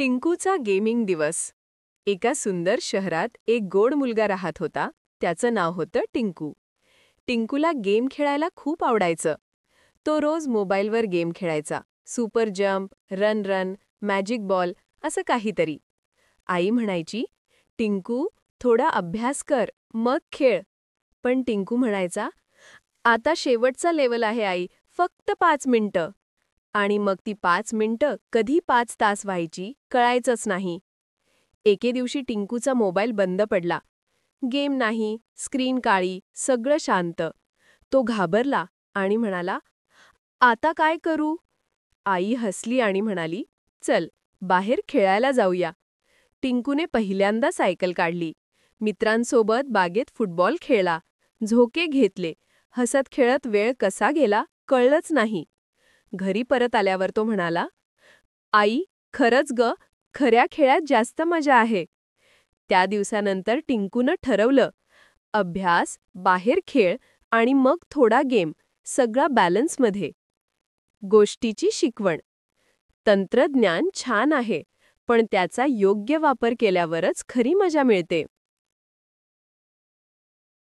टिंकूचा gaming दिवस. एका सुंदर शहरात एक गोड मुलगा राहत होता. त्याचं नाव होतं टिंकू. टिंकूला गेम खेळायला खूप आवडायचं. तो रोज मोबाईलवर गेम खेळायचा. Super jump, run run, magic ball असं काहीतरी. आई म्हणायची, "टिंकू, थोडा अभ्यास कर, मग खेळ." पण टिंकू म्हणायचा, "आता शेवटचा लेवल आहे आई, फक्त 5 मिनिटं." आणि मग ती 5 मिनिटं कधी 5 तास व्हायची कळायचंच नाही. एके दिवशी टिंकूचा मोबाईल बंद पडला. गेम नाही, स्क्रीन काळी, सगळं शांत. तो घाबरला आणि म्हणाला, "आता काय करू?" आई हसली आणि म्हणाली, "चल, बाहेर खेळायला जाऊया." टिंकूने पहिल्यांदा सायकल काढली. मित्रांसोबत बागेत फुटबॉल खेळला. झोके घेतले. हसत खेळत वेळ कसा गेला कळलंच नाही. घरी परत आल्यावर तो म्हणाला, "आई, खरंच ग, खऱ्या खेळात जास्त मजा आहे." त्या दिवसानंतर टिंकूनं ठरवलं, अभ्यास, बाहेर खेळ आणि मग थोडा गेम, सगळा बॅलन्समध्ये. गोष्टीची शिकवण. तंत्रज्ञान छान आहे, पण त्याचा योग्य वापर केल्यावरच खरी मजा मिळते.